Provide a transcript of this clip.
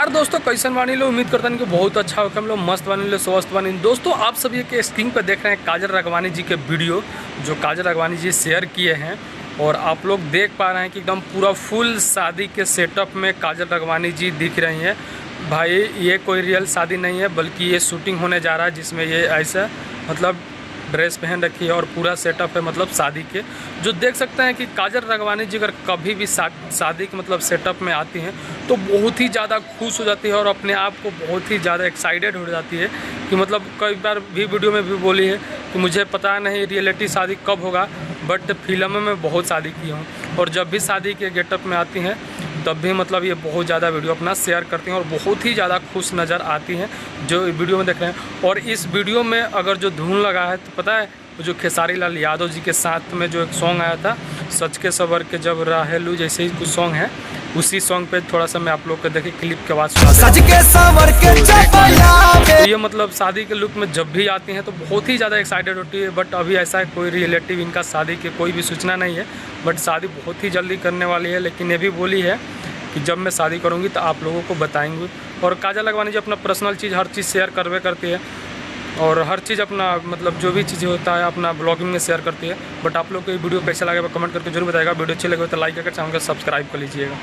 नमस्कार दोस्तों, कैसन बानी लो। उम्मीद करता हूं कि बहुत अच्छा हो, हम लोग मस्त बानी लो, स्वस्थ बानी। दोस्तों आप सभी के स्क्रीन पर देख रहे हैं काजल राघवानी जी के वीडियो जो काजल राघवानी जी शेयर किए हैं। और आप लोग देख पा रहे हैं कि एकदम पूरा फुल शादी के सेटअप में काजल राघवानी जी दिख रही हैं। भाई ये कोई रियल शादी नहीं है, बल्कि ये शूटिंग होने जा रहा है जिसमें ये ऐसा मतलब ड्रेस पहन रखी है और पूरा सेटअप है मतलब शादी के। जो देख सकते हैं कि काजल राघवानी जी अगर कभी भी शादी के मतलब सेटअप में आती हैं तो बहुत ही ज़्यादा खुश हो जाती है और अपने आप को बहुत ही ज़्यादा एक्साइटेड हो जाती है कि मतलब कई बार भी वीडियो में भी बोली है कि मुझे पता नहीं रियलिटी शादी कब होगा, बट फिल्म में बहुत शादी की हूँ। और जब भी शादी के गेटअप में आती हैं तब भी मतलब ये बहुत ज़्यादा वीडियो अपना शेयर करती हैं और बहुत ही ज़्यादा खुश नज़र आती हैं जो वीडियो में देख रहे हैं। और इस वीडियो में अगर जो धुन लगा है तो पता है जो खेसारी लाल यादव जी के साथ में जो एक सॉन्ग आया था, सच के सबर के जब राहेलू जैसे ही कुछ सॉन्ग है, उसी सॉन्ग पे थोड़ा सा मैं आप लोग को देखिए क्लिप के आवाज़ सुना देता हूं। ये मतलब शादी के लुक में जब भी आती हैं तो बहुत ही ज़्यादा एक्साइटेड होती है। बट अभी ऐसा कोई रिलेटिव इनका शादी की कोई भी सूचना नहीं है, बट शादी बहुत ही जल्दी करने वाली है। लेकिन ये भी बोली है कि जब मैं शादी करूँगी तो आप लोगों को बताएंगे। और काजल राघवानी जी अपना पर्सनल चीज़ हर चीज़ शेयर करवे करती है और हर चीज़ अपना मतलब जो भी चीज़ें होता है अपना ब्लॉगिंग में शेयर करती है। बट आप लोग को ये वीडियो कैसा लगे कमेंट करके जरूर बताएगा। वीडियो अच्छी लगे तो लाइक करके चैनल को सब्सक्राइब कर लीजिएगा।